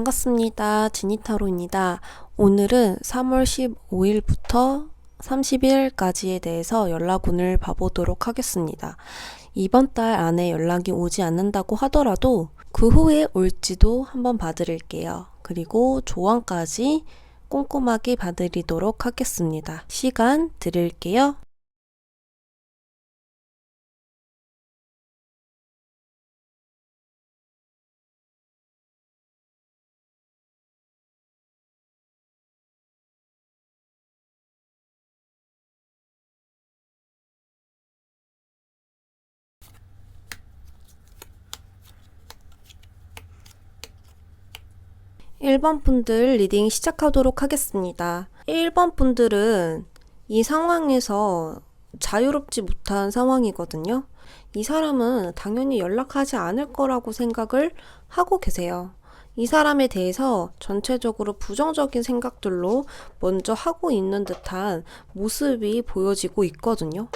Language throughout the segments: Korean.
반갑습니다. 지니타로입니다. 오늘은 3월 15일부터 30일까지에 대해서 연락운을 봐보도록 하겠습니다. 이번 달 안에 연락이 오지 않는다고 하더라도 그 후에 올지도 한번 봐드릴게요. 그리고 조언까지 꼼꼼하게 봐드리도록 하겠습니다. 시간 드릴게요. 1번 분들 리딩 시작하도록 하겠습니다. 1번 분들은 이 상황에서 자유롭지 못한 상황이거든요. 이 사람은 당연히 연락하지 않을 거라고 생각을 하고 계세요. 이 사람에 대해서 전체적으로 부정적인 생각들로 먼저 하고 있는 듯한 모습이 보여지고 있거든요.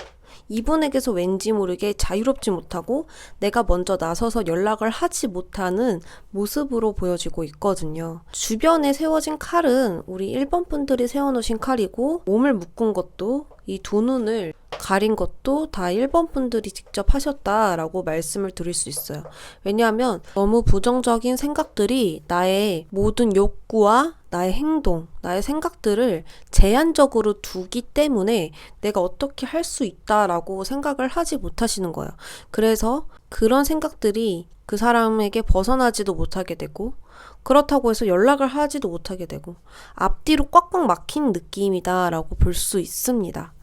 이분에게서 왠지 모르게 자유롭지 못하고 내가 먼저 나서서 연락을 하지 못하는 모습으로 보여지고 있거든요. 주변에 세워진 칼은 우리 1번 분들이 세워놓으신 칼이고, 몸을 묶은 것도, 이 두 눈을 가린 것도 다 1번 분들이 직접 하셨다라고 말씀을 드릴 수 있어요. 왜냐하면 너무 부정적인 생각들이 나의 모든 욕구와 나의 행동, 나의 생각들을 제한적으로 두기 때문에 내가 어떻게 할 수 있다라고 생각을 하지 못하시는 거예요. 그래서 그런 생각들이 그 사람에게 벗어나지도 못하게 되고, 그렇다고 해서 연락을 하지도 못하게 되고, 앞뒤로 꽉꽉 막힌 느낌이다라고 볼 수 있습니다.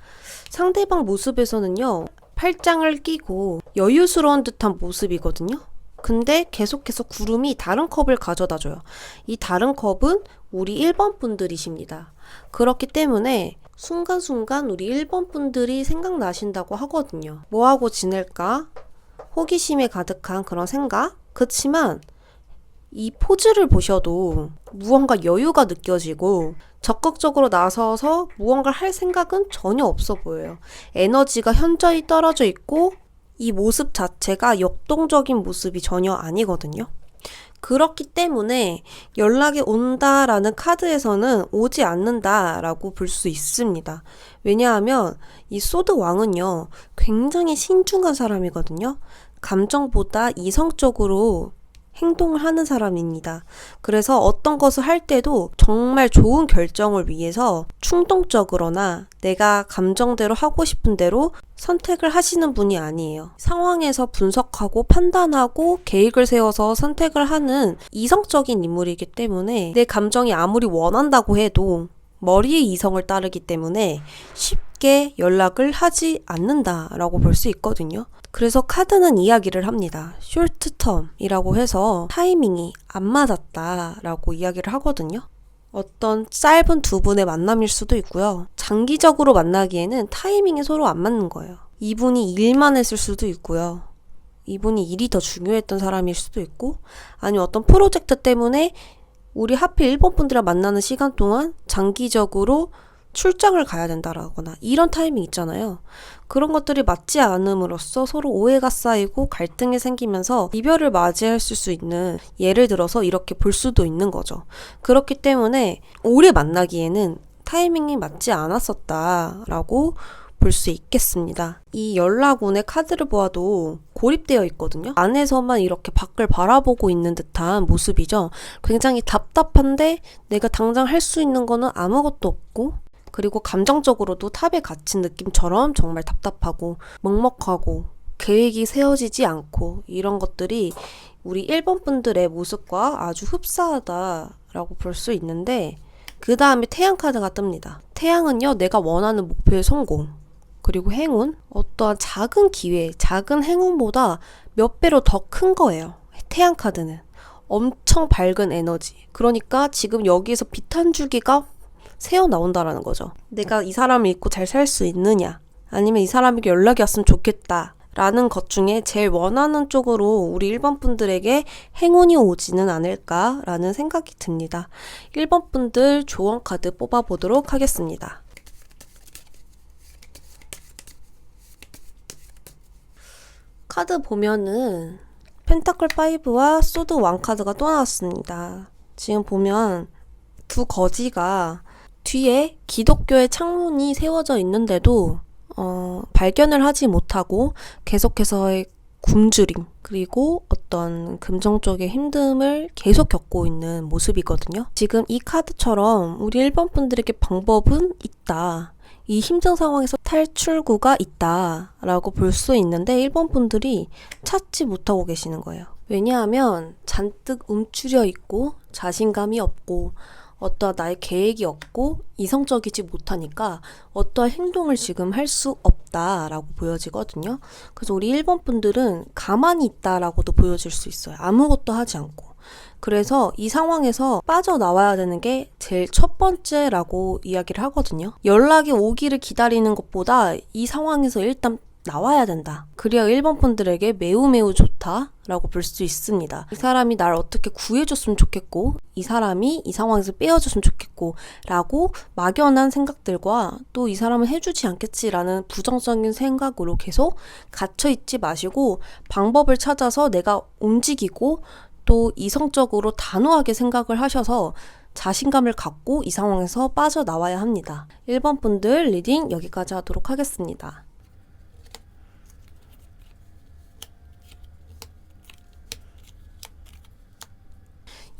상대방 모습에서는요, 팔짱을 끼고 여유스러운 듯한 모습이거든요. 근데 계속해서 구름이 다른 컵을 가져다 줘요. 이 다른 컵은 우리 1번 분들이십니다. 그렇기 때문에 순간순간 우리 1번 분들이 생각나신다고 하거든요. 뭐하고 지낼까? 호기심에 가득한 그런 생각? 그치만 이 포즈를 보셔도 무언가 여유가 느껴지고 적극적으로 나서서 무언가를 할 생각은 전혀 없어 보여요. 에너지가 현저히 떨어져 있고 이 모습 자체가 역동적인 모습이 전혀 아니거든요. 그렇기 때문에 연락이 온다라는 카드에서는 오지 않는다라고 볼 수 있습니다. 왜냐하면 이 소드 왕은요, 굉장히 신중한 사람이거든요. 감정보다 이성적으로 행동을 하는 사람입니다. 그래서 어떤 것을 할 때도 정말 좋은 결정을 위해서 충동적으로나 내가 감정대로 하고 싶은 대로 선택을 하시는 분이 아니에요. 상황에서 분석하고 판단하고 계획을 세워서 선택을 하는 이성적인 인물이기 때문에 내 감정이 아무리 원한다고 해도 머리의 이성을 따르기 때문에 쉽게 연락을 하지 않는다라고 볼 수 있거든요. 그래서 카드는 이야기를 합니다. 숄트텀이라고 해서 타이밍이 안 맞았다라고 이야기를 하거든요. 어떤 짧은 두 분의 만남일 수도 있고요. 장기적으로 만나기에는 타이밍이 서로 안 맞는 거예요. 이분이 일만 했을 수도 있고요. 이분이 일이 더 중요했던 사람일 수도 있고, 아니면 어떤 프로젝트 때문에 우리 하필 1번 분들이랑 만나는 시간 동안 장기적으로 출장을 가야 된다라거나 이런 타이밍 있잖아요. 그런 것들이 맞지 않음으로써 서로 오해가 쌓이고 갈등이 생기면서 이별을 맞이할 수 있는, 예를 들어서 이렇게 볼 수도 있는 거죠. 그렇기 때문에 오래 만나기에는 타이밍이 맞지 않았었다라고 볼 수 있겠습니다. 이 연락운의 카드를 보아도 고립되어 있거든요. 안에서만 이렇게 밖을 바라보고 있는 듯한 모습이죠. 굉장히 답답한데 내가 당장 할 수 있는 거는 아무것도 없고, 그리고 감정적으로도 탑에 갇힌 느낌처럼 정말 답답하고 먹먹하고 계획이 세워지지 않고, 이런 것들이 우리 1번 분들의 모습과 아주 흡사하다라고 볼 수 있는데, 그 다음에 태양 카드가 뜹니다. 태양은요, 내가 원하는 목표의 성공, 그리고 행운, 어떠한 작은 기회, 작은 행운보다 몇 배로 더 큰 거예요. 태양 카드는 엄청 밝은 에너지, 그러니까 지금 여기에서 빛 한 줄기가 새어 나온다라는 거죠. 내가 이 사람을 잊고 잘 살 수 있느냐, 아니면 이 사람에게 연락이 왔으면 좋겠다 라는 것 중에 제일 원하는 쪽으로 우리 1번 분들에게 행운이 오지는 않을까라는 생각이 듭니다. 1번 분들 조언 카드 뽑아보도록 하겠습니다. 카드 보면은 펜타클 5와 소드 왕 카드가 또 나왔습니다. 지금 보면 두 거지가 뒤에 기독교의 창문이 세워져 있는데도 발견을 하지 못하고 계속해서의 굶주림 그리고 어떤 금전적인 힘듦을 계속 겪고 있는 모습이거든요. 지금 이 카드처럼 우리 1번 분들에게 방법은 있다. 이 힘든 상황에서 탈출구가 있다 라고 볼 수 있는데 1번 분들이 찾지 못하고 계시는 거예요. 왜냐하면 잔뜩 움츠려 있고 자신감이 없고 어떠한 나의 계획이 없고 이성적이지 못하니까 어떠한 행동을 지금 할 수 없다라고 보여지거든요. 그래서 우리 1번 분들은 가만히 있다라고도 보여질 수 있어요. 아무것도 하지 않고. 그래서 이 상황에서 빠져나와야 되는 게 제일 첫 번째라고 이야기를 하거든요. 연락이 오기를 기다리는 것보다 이 상황에서 일단 나와야 된다. 그래야 1번 분들에게 매우 좋다라고 볼 수 있습니다. 이 사람이 날 어떻게 구해줬으면 좋겠고 이 사람이 이 상황에서 빼어줬으면 좋겠고 라고 막연한 생각들과 또 이 사람은 해주지 않겠지라는 부정적인 생각으로 계속 갇혀있지 마시고 방법을 찾아서 내가 움직이고 또 이성적으로 단호하게 생각을 하셔서 자신감을 갖고 이 상황에서 빠져나와야 합니다. 1번 분들 리딩 여기까지 하도록 하겠습니다.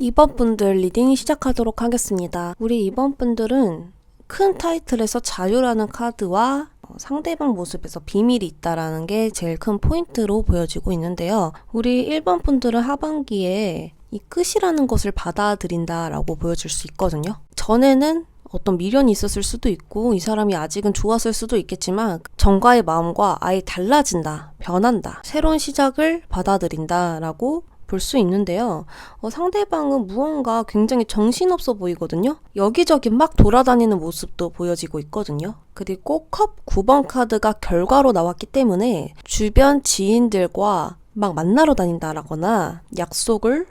2번 분들 리딩 시작하도록 하겠습니다. 우리 2번 분들은 큰 타이틀에서 자유라는 카드와 상대방 모습에서 비밀이 있다라는 게 제일 큰 포인트로 보여지고 있는데요. 우리 1번 분들은 하반기에 이 끝이라는 것을 받아들인다라고 보여질 수 있거든요. 전에는 어떤 미련이 있었을 수도 있고 이 사람이 아직은 좋았을 수도 있겠지만 전과의 마음과 아예 달라진다, 변한다, 새로운 시작을 받아들인다라고 볼 수 있는데요. 상대방은 무언가 굉장히 정신없어 보이거든요. 여기저기 막 돌아다니는 모습도 보여지고 있거든요. 그리고 컵 9번 카드가 결과로 나왔기 때문에 주변 지인들과 막 만나러 다닌다라거나 약속을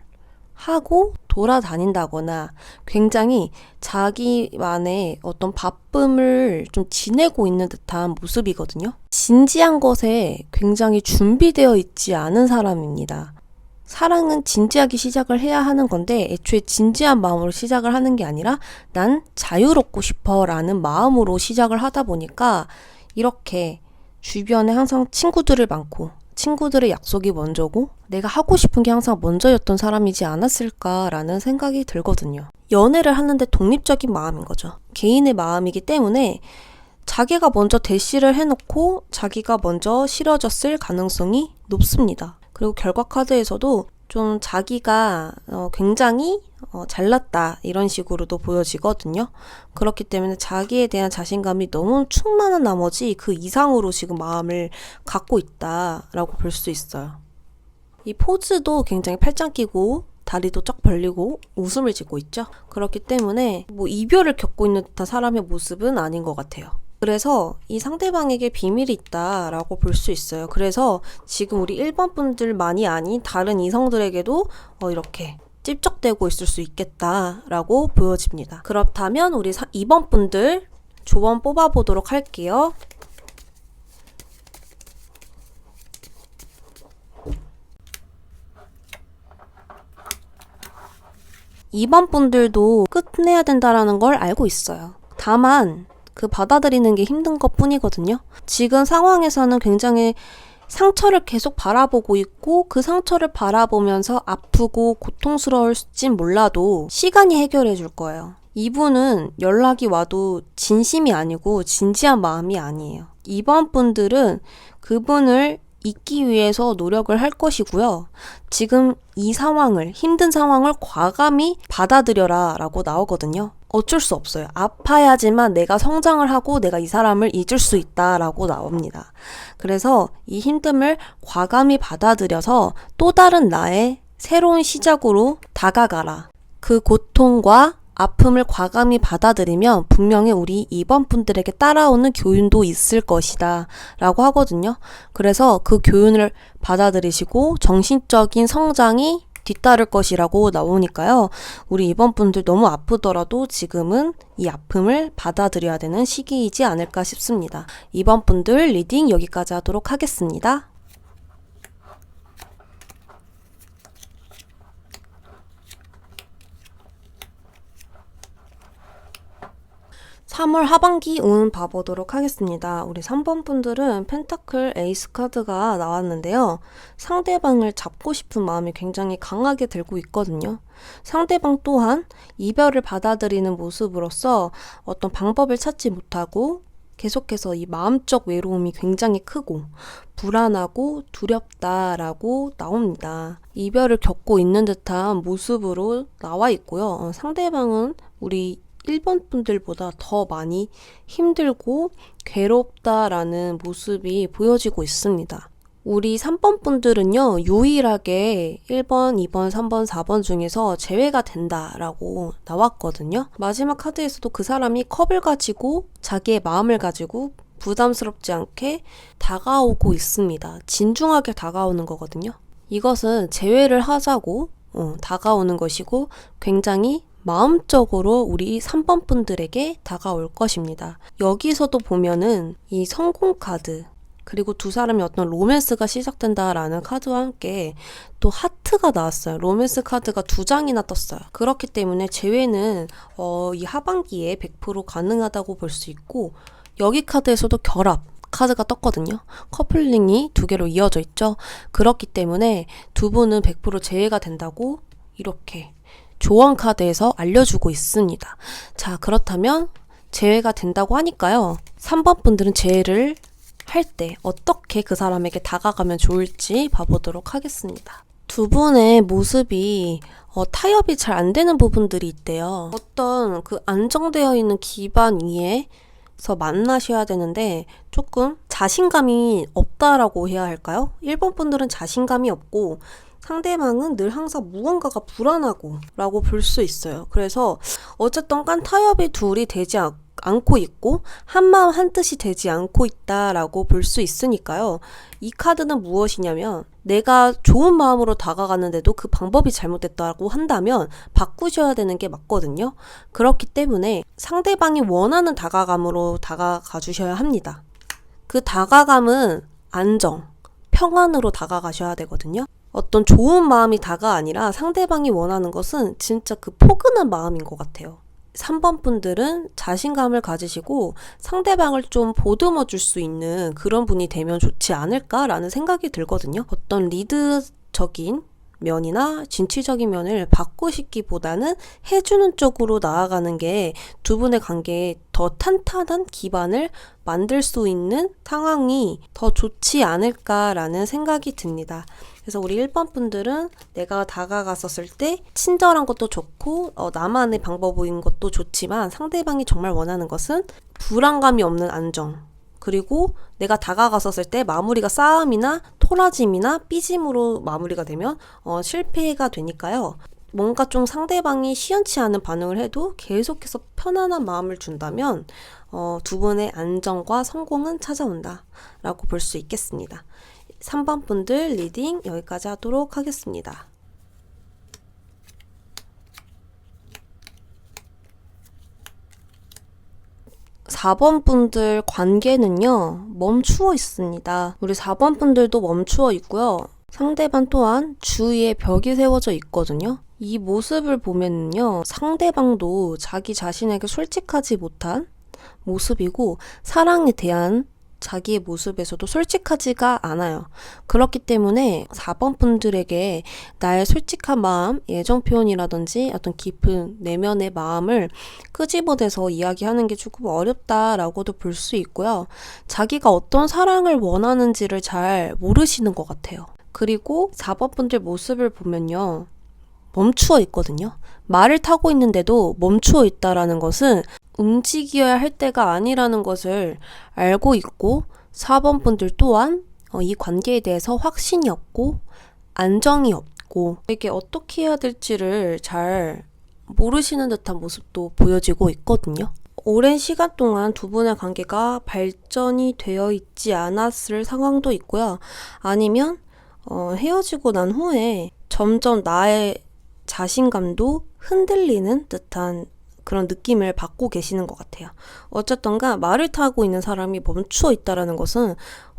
하고 돌아다닌다거나 굉장히 자기만의 어떤 바쁨을 좀 지내고 있는 듯한 모습이거든요. 진지한 것에 굉장히 준비되어 있지 않은 사람입니다. 사랑은 진지하게 시작을 해야 하는 건데 애초에 진지한 마음으로 시작을 하는 게 아니라 난 자유롭고 싶어 라는 마음으로 시작을 하다 보니까 이렇게 주변에 항상 친구들을 많고 친구들의 약속이 먼저고 내가 하고 싶은 게 항상 먼저였던 사람이지 않았을까라는 생각이 들거든요. 연애를 하는데 독립적인 마음인 거죠. 개인의 마음이기 때문에 자기가 먼저 대시를 해놓고 자기가 먼저 싫어졌을 가능성이 높습니다. 그리고 결과 카드에서도 좀 자기가 굉장히 잘났다 이런 식으로도 보여지거든요. 그렇기 때문에 자기에 대한 자신감이 너무 충만한 나머지 그 이상으로 지금 마음을 갖고 있다라고 볼 수 있어요. 이 포즈도 굉장히 팔짱 끼고 다리도 쫙 벌리고 웃음을 짓고 있죠. 그렇기 때문에 뭐 이별을 겪고 있는 듯한 사람의 모습은 아닌 것 같아요. 그래서 이 상대방에게 비밀이 있다라고 볼 수 있어요. 그래서 지금 우리 1번 분들만이 아닌 다른 이성들에게도 이렇게 찝적대고 있을 수 있겠다라고 보여집니다. 그렇다면 우리 2번 분들 조언 뽑아보도록 할게요. (2번) 분들도 끝내야 된다라는 걸 알고 있어요. 다만 그 받아들이는 게 힘든 것 뿐이거든요. 지금 상황에서는 굉장히 상처를 계속 바라보고 있고 그 상처를 바라보면서 아프고 고통스러울진 몰라도 시간이 해결해 줄 거예요. 이분은 연락이 와도 진심이 아니고 진지한 마음이 아니에요. 2번 분들은 그분을 잊기 위해서 노력을 할 것이고요. 지금 이 상황을, 힘든 상황을 과감히 받아들여라 라고 나오거든요. 어쩔 수 없어요. 아파야지만 내가 성장을 하고 내가 이 사람을 잊을 수 있다라고 나옵니다. 그래서 이 힘듦을 과감히 받아들여서 또 다른 나의 새로운 시작으로 다가가라. 그 고통과 아픔을 과감히 받아들이면 분명히 우리 2번 분들에게 따라오는 교훈도 있을 것이다 라고 하거든요. 그래서 그 교훈을 받아들이시고 정신적인 성장이 뒤따를 것이라고 나오니까요. 우리 2번 분들 너무 아프더라도 지금은 이 아픔을 받아들여야 되는 시기이지 않을까 싶습니다. 2번 분들 리딩 여기까지 하도록 하겠습니다. 3월 하반기 운 봐보도록 하겠습니다. 우리 3번 분들은 펜타클 에이스 카드가 나왔는데요. 상대방을 잡고 싶은 마음이 굉장히 강하게 들고 있거든요. 상대방 또한 이별을 받아들이는 모습으로서 어떤 방법을 찾지 못하고 계속해서 이 마음적 외로움이 굉장히 크고 불안하고 두렵다라고 나옵니다. 이별을 겪고 있는 듯한 모습으로 나와 있고요. 상대방은 우리 1번 분들보다 더 많이 힘들고 괴롭다라는 모습이 보여지고 있습니다. 우리 3번 분들은요, 유일하게 1번, 2번, 3번, 4번 중에서 제외가 된다라고 나왔거든요. 마지막 카드에서도 그 사람이 컵을 가지고 자기의 마음을 가지고 부담스럽지 않게 다가오고 있습니다. 진중하게 다가오는 거거든요. 이것은 제외를 하자고 다가오는 것이고 굉장히 마음적으로 우리 3번 분들에게 다가올 것입니다. 여기서도 보면은 이 성공 카드 그리고 두 사람이 어떤 로맨스가 시작된다라는 카드와 함께 또 하트가 나왔어요. 로맨스 카드가 2장이나 떴어요. 그렇기 때문에 재회는 이 하반기에 100% 가능하다고 볼 수 있고 여기 카드에서도 결합 카드가 떴거든요. 커플링이 2개로 이어져 있죠. 그렇기 때문에 두 분은 100% 재회가 된다고 이렇게 조언 카드에서 알려주고 있습니다. 자, 그렇다면 재회가 된다고 하니까요. 3번 분들은 재회를 할 때 어떻게 그 사람에게 다가가면 좋을지 봐보도록 하겠습니다. 두 분의 모습이 타협이 잘 안 되는 부분들이 있대요. 어떤 그 안정되어 있는 기반 위에서 만나셔야 되는데 조금 자신감이 없다라고 해야 할까요? 1번 분들은 자신감이 없고 상대방은 늘 항상 무언가가 불안하고 라고 볼 수 있어요. 그래서 어쨌든 간 타협이 둘이 되지 않고 있고 한마음 한뜻이 되지 않고 있다라고 볼 수 있으니까요. 이 카드는 무엇이냐면 내가 좋은 마음으로 다가가는데도 그 방법이 잘못됐다고 한다면 바꾸셔야 되는 게 맞거든요. 그렇기 때문에 상대방이 원하는 다가감으로 다가가 주셔야 합니다. 그 다가감은 안정, 평안으로 다가가셔야 되거든요. 어떤 좋은 마음이 다가 아니라 상대방이 원하는 것은 진짜 그 포근한 마음인 것 같아요. 3번 분들은 자신감을 가지시고 상대방을 좀 보듬어 줄 수 있는 그런 분이 되면 좋지 않을까라는 생각이 들거든요. 어떤 리드적인 면이나 진취적인 면을 바꾸시기보다는 해주는 쪽으로 나아가는 게 두 분의 관계에 더 탄탄한 기반을 만들 수 있는 상황이 더 좋지 않을까라는 생각이 듭니다. 그래서 우리 1번 분들은 내가 다가갔었을 때 친절한 것도 좋고 나만의 방법인 것도 좋지만 상대방이 정말 원하는 것은 불안감이 없는 안정, 그리고 내가 다가갔었을 때 마무리가 싸움이나 토라짐이나 삐짐으로 마무리가 되면 실패가 되니까요. 뭔가 좀 상대방이 시원치 않은 반응을 해도 계속해서 편안한 마음을 준다면 두 분의 안정과 성공은 찾아온다 라고 볼 수 있겠습니다. 3번 분들 리딩 여기까지 하도록 하겠습니다. 4번 분들 관계는요, 멈추어 있습니다. 우리 4번 분들도 멈추어 있고요. 상대방 또한 주위에 벽이 세워져 있거든요. 이 모습을 보면요, 상대방도 자기 자신에게 솔직하지 못한 모습이고 사랑에 대한 자기의 모습에서도 솔직하지가 않아요. 그렇기 때문에 4번 분들에게 나의 솔직한 마음, 애정 표현이라든지 어떤 깊은 내면의 마음을 끄집어내서 이야기하는 게 조금 어렵다라고도 볼 수 있고요. 자기가 어떤 사랑을 원하는지를 잘 모르시는 것 같아요. 그리고 4번 분들 모습을 보면요, 멈추어 있거든요. 말을 타고 있는데도 멈추어 있다라는 것은 움직여야 할 때가 아니라는 것을 알고 있고 4번 분들 또한 이 관계에 대해서 확신이 없고 안정이 없고 이게 어떻게 해야 될지를 잘 모르시는 듯한 모습도 보여지고 있거든요. 오랜 시간 동안 두 분의 관계가 발전이 되어 있지 않았을 상황도 있고요. 아니면 헤어지고 난 후에 점점 나의 자신감도 흔들리는 듯한 그런 느낌을 받고 계시는 것 같아요. 어쨌든가 말을 타고 있는 사람이 멈추어 있다라는 것은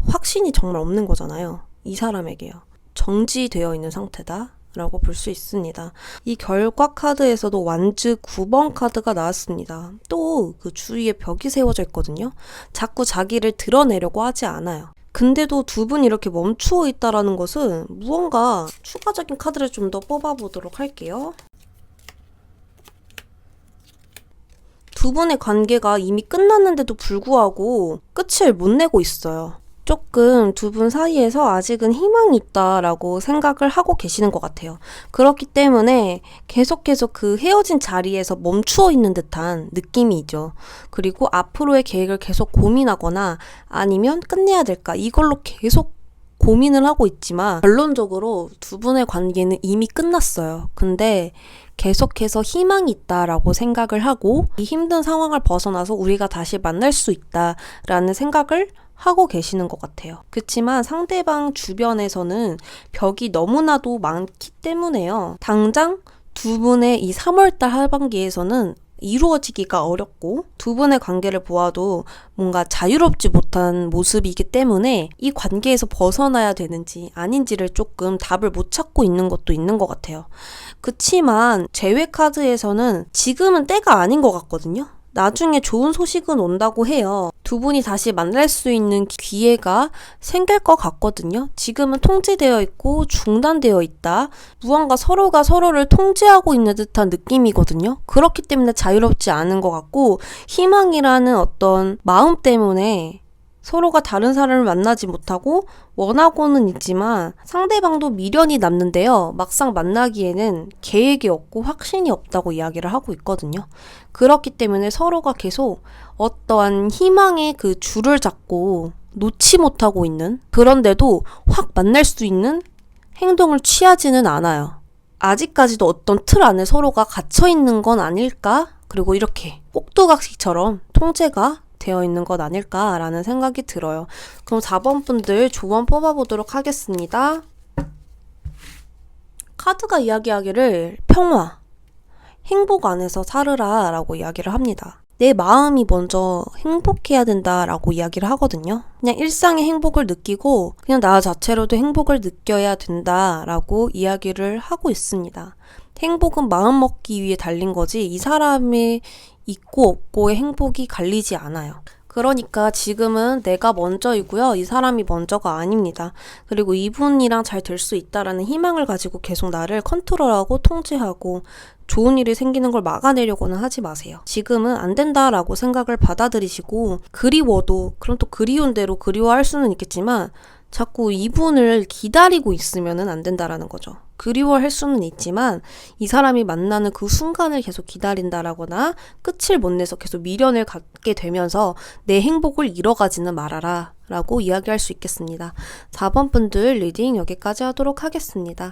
확신이 정말 없는 거잖아요. 이 사람에게요. 정지되어 있는 상태다 라고 볼 수 있습니다. 이 결과 카드에서도 완즈 9번 카드가 나왔습니다. 또 그 주위에 벽이 세워져 있거든요. 자꾸 자기를 드러내려고 하지 않아요. 근데도 두 분이 이렇게 멈추어 있다라는 것은 무언가 추가적인 카드를 좀 더 뽑아보도록 할게요. 두 분의 관계가 이미 끝났는데도 불구하고 끝을 못 내고 있어요. 조금 두 분 사이에서 아직은 희망이 있다라고 생각을 하고 계시는 것 같아요. 그렇기 때문에 계속해서 그 헤어진 자리에서 멈추어 있는 듯한 느낌이죠. 그리고 앞으로의 계획을 계속 고민하거나 아니면 끝내야 될까 이걸로 계속 고민을 하고 있지만 결론적으로 두 분의 관계는 이미 끝났어요. 근데 계속해서 희망이 있다라고 생각을 하고 이 힘든 상황을 벗어나서 우리가 다시 만날 수 있다라는 생각을 하고 계시는 것 같아요. 그렇지만 상대방 주변에서는 벽이 너무나도 많기 때문에요. 당장 두 분의 이 3월달 하반기에서는 이루어지기가 어렵고 두 분의 관계를 보아도 뭔가 자유롭지 못한 모습이기 때문에 이 관계에서 벗어나야 되는지 아닌지를 조금 답을 못 찾고 있는 것도 있는 것 같아요. 그치만 제외 카드에서는 지금은 때가 아닌 것 같거든요. 나중에 좋은 소식은 온다고 해요. 두 분이 다시 만날 수 있는 기회가 생길 것 같거든요. 지금은 통제되어 있고 중단되어 있다. 무언가 서로가 서로를 통제하고 있는 듯한 느낌이거든요. 그렇기 때문에 자유롭지 않은 것 같고 희망이라는 어떤 마음 때문에 서로가 다른 사람을 만나지 못하고 원하고는 있지만 상대방도 미련이 남는데요. 막상 만나기에는 계획이 없고 확신이 없다고 이야기를 하고 있거든요. 그렇기 때문에 서로가 계속 어떠한 희망의 그 줄을 잡고 놓지 못하고 있는, 그런데도 확 만날 수 있는 행동을 취하지는 않아요. 아직까지도 어떤 틀 안에 서로가 갇혀 있는 건 아닐까? 그리고 이렇게 꼭두각시처럼 통제가 되어 있는 것 아닐까라는 생각이 들어요. 그럼 4번 분들 조언 뽑아보도록 하겠습니다. 카드가 이야기하기를 평화, 행복 안에서 살으라 라고 이야기를 합니다. 내 마음이 먼저 행복해야 된다라고 이야기를 하거든요. 그냥 일상의 행복을 느끼고 그냥 나 자체로도 행복을 느껴야 된다라고 이야기를 하고 있습니다. 행복은 마음 먹기 위해 달린 거지 이 사람의 있고 없고의 행복이 갈리지 않아요. 그러니까 지금은 내가 먼저이고요. 이 사람이 먼저가 아닙니다. 그리고 이분이랑 잘 될 수 있다라는 희망을 가지고 계속 나를 컨트롤하고 통제하고 좋은 일이 생기는 걸 막아내려고는 하지 마세요. 지금은 안 된다라고 생각을 받아들이시고 그리워도 그럼 또 그리운 대로 그리워할 수는 있겠지만 자꾸 이분을 기다리고 있으면은 안 된다라는 거죠. 그리워할 수는 있지만 이 사람이 만나는 그 순간을 계속 기다린다라거나 끝을 못 내서 계속 미련을 갖게 되면서 내 행복을 잃어가지는 말아라 라고 이야기할 수 있겠습니다. 4번 분들 리딩 여기까지 하도록 하겠습니다.